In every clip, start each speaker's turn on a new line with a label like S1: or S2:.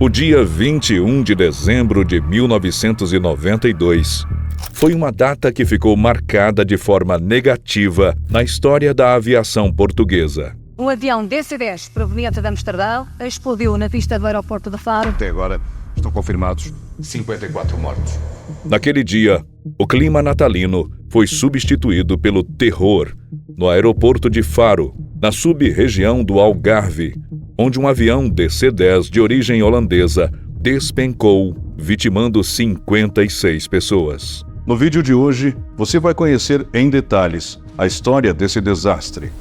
S1: O dia 21 de dezembro de 1992 foi uma data que ficou marcada de forma negativa na história da aviação portuguesa.
S2: Um avião DC-10 proveniente de Amsterdão explodiu na pista do aeroporto de Faro.
S3: Até agora estão confirmados 54 mortos.
S1: Naquele dia, o clima natalino foi substituído pelo terror no aeroporto de Faro, na sub-região do Algarve, onde um avião DC-10 de origem holandesa despencou, vitimando 56 pessoas.
S4: No vídeo de hoje, você vai conhecer em detalhes a história desse desastre.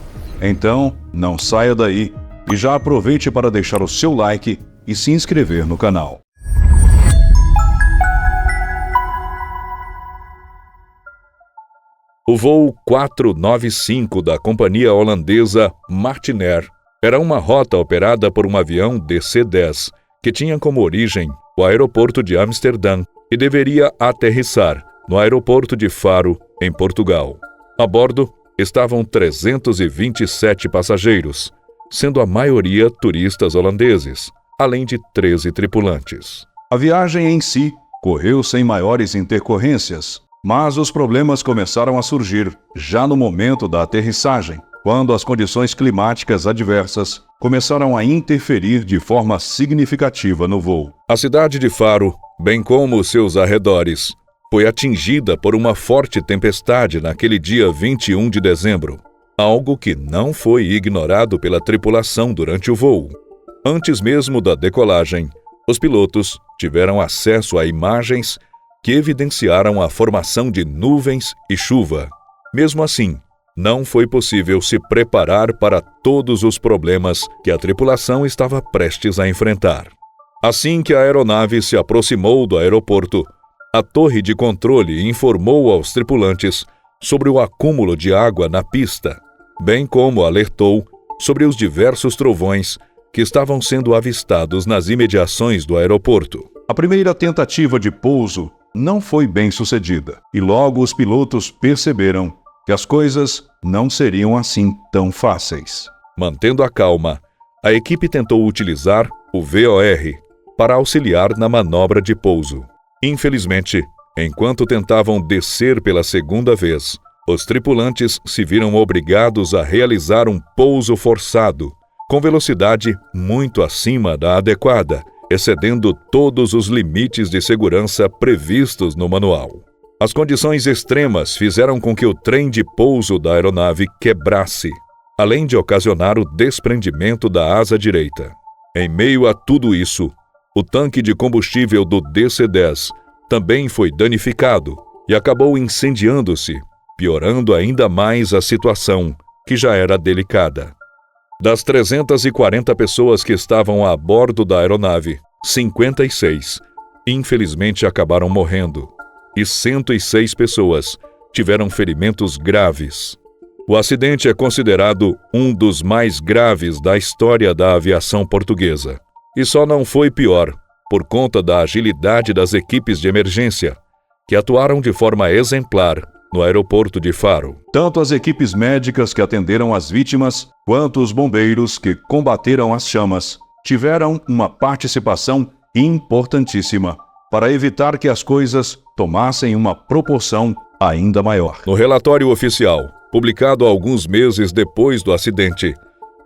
S4: Então, não saia daí e já aproveite para deixar o seu like e se inscrever no canal.
S1: O voo 495 da companhia holandesa Martinair era uma rota operada por um avião DC-10 que tinha como origem o aeroporto de Amsterdã e deveria aterrissar no aeroporto de Faro, em Portugal. A bordo estavam 327 passageiros, sendo a maioria turistas holandeses, além de 13 tripulantes.
S4: A viagem em si correu sem maiores intercorrências, mas os problemas começaram a surgir já no momento da aterrissagem, quando as condições climáticas adversas começaram a interferir de forma significativa no voo.
S1: A cidade de Faro, bem como os seus arredores, foi atingida por uma forte tempestade naquele dia 21 de dezembro, algo que não foi ignorado pela tripulação durante o voo. Antes mesmo da decolagem, os pilotos tiveram acesso a imagens que evidenciaram a formação de nuvens e chuva. Mesmo assim, não foi possível se preparar para todos os problemas que a tripulação estava prestes a enfrentar. Assim que a aeronave se aproximou do aeroporto, a torre de controle informou aos tripulantes sobre o acúmulo de água na pista, bem como alertou sobre os diversos trovões que estavam sendo avistados nas imediações do aeroporto.
S4: A primeira tentativa de pouso não foi bem sucedida, e logo os pilotos perceberam que as coisas não seriam assim tão fáceis.
S1: Mantendo a calma, a equipe tentou utilizar o VOR para auxiliar na manobra de pouso. Infelizmente, enquanto tentavam descer pela segunda vez, os tripulantes se viram obrigados a realizar um pouso forçado, com velocidade muito acima da adequada, excedendo todos os limites de segurança previstos no manual. As condições extremas fizeram com que o trem de pouso da aeronave quebrasse, além de ocasionar o desprendimento da asa direita. Em meio a tudo isso, o tanque de combustível do DC-10 também foi danificado e acabou incendiando-se, piorando ainda mais a situação, que já era delicada. Das 340 pessoas que estavam a bordo da aeronave, 56, infelizmente, acabaram morrendo, e 106 pessoas tiveram ferimentos graves. O acidente é considerado um dos mais graves da história da aviação portuguesa. E só não foi pior por conta da agilidade das equipes de emergência, que atuaram de forma exemplar no aeroporto de Faro.
S4: Tanto as equipes médicas que atenderam as vítimas, quanto os bombeiros que combateram as chamas, tiveram uma participação importantíssima para evitar que as coisas tomassem uma proporção ainda maior.
S1: No relatório oficial, publicado alguns meses depois do acidente,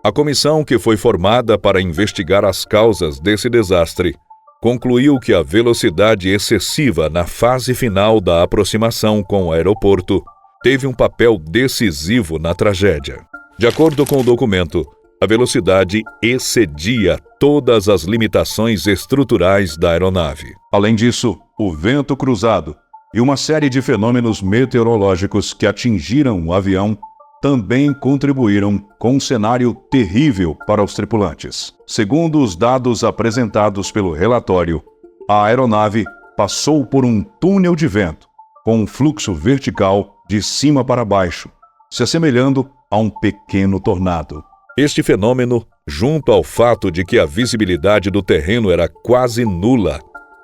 S1: a comissão que foi formada para investigar as causas desse desastre concluiu que a velocidade excessiva na fase final da aproximação com o aeroporto teve um papel decisivo na tragédia. De acordo com o documento, a velocidade excedia todas as limitações estruturais da aeronave.
S4: Além disso, o vento cruzado e uma série de fenômenos meteorológicos que atingiram o avião também contribuíram com um cenário terrível para os tripulantes. Segundo os dados apresentados pelo relatório, a aeronave passou por um túnel de vento, com um fluxo vertical de cima para baixo, se assemelhando a um pequeno tornado.
S1: Este fenômeno, junto ao fato de que a visibilidade do terreno era quase nula,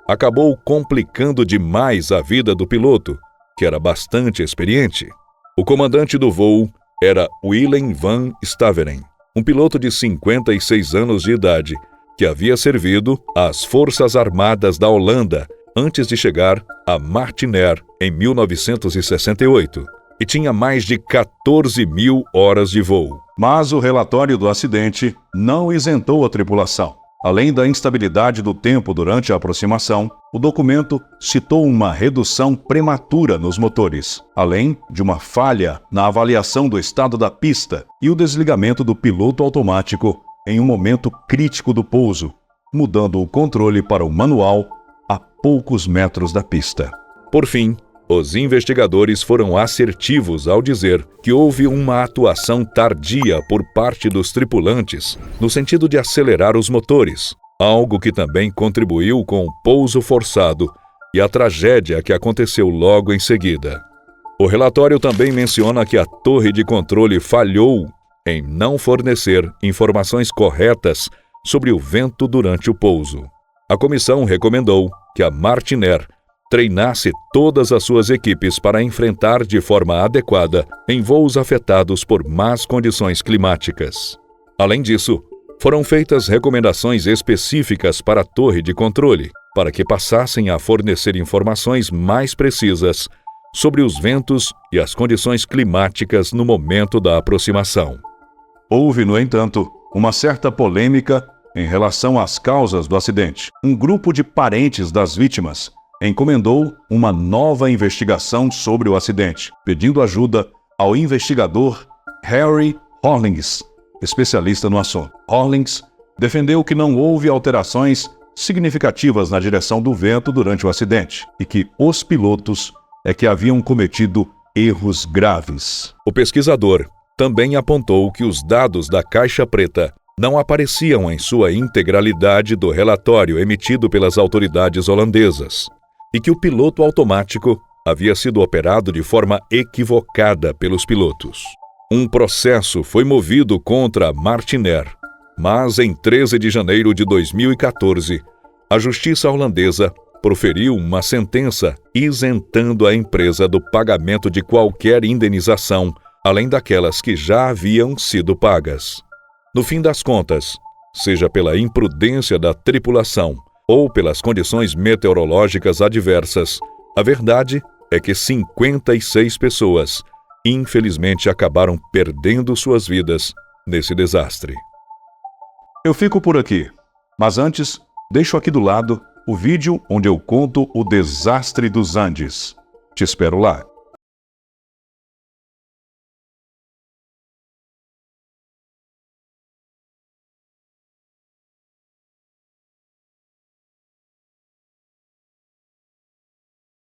S1: acabou complicando demais a vida do piloto, que era bastante experiente. O comandante do voo era Willem van Staveren, um piloto de 56 anos de idade, que havia servido às Forças Armadas da Holanda antes de chegar a Martinair em 1968 e tinha mais de 14.000 horas de voo.
S4: Mas o relatório do acidente não isentou a tripulação. Além da instabilidade do tempo durante a aproximação, o documento citou uma redução prematura nos motores, além de uma falha na avaliação do estado da pista e o desligamento do piloto automático em um momento crítico do pouso, mudando o controle para o manual a poucos metros da pista.
S1: Por fim, os investigadores foram assertivos ao dizer que houve uma atuação tardia por parte dos tripulantes no sentido de acelerar os motores, algo que também contribuiu com o pouso forçado e a tragédia que aconteceu logo em seguida. O relatório também menciona que a torre de controle falhou em não fornecer informações corretas sobre o vento durante o pouso. A comissão recomendou que a Martinair treinasse todas as suas equipes para enfrentar de forma adequada em voos afetados por más condições climáticas. Além disso, foram feitas recomendações específicas para a torre de controle, para que passassem a fornecer informações mais precisas sobre os ventos e as condições climáticas no momento da aproximação.
S4: Houve, no entanto, uma certa polêmica em relação às causas do acidente. Um grupo de parentes das vítimas encomendou uma nova investigação sobre o acidente, pedindo ajuda ao investigador Harry Hollings, especialista no assunto. Hollings defendeu que não houve alterações significativas na direção do vento durante o acidente e que os pilotos é que haviam cometido erros graves.
S1: O pesquisador também apontou que os dados da caixa preta não apareciam em sua integralidade do relatório emitido pelas autoridades holandesas e que o piloto automático havia sido operado de forma equivocada pelos pilotos. Um processo foi movido contra a Martinair, mas em 13 de janeiro de 2014, a justiça holandesa proferiu uma sentença isentando a empresa do pagamento de qualquer indenização, além daquelas que já haviam sido pagas. No fim das contas, seja pela imprudência da tripulação ou pelas condições meteorológicas adversas, a verdade é que 56 pessoas, infelizmente, acabaram perdendo suas vidas nesse desastre.
S4: Eu fico por aqui, mas antes, deixo aqui do lado o vídeo onde eu conto o desastre dos Andes. Te espero lá.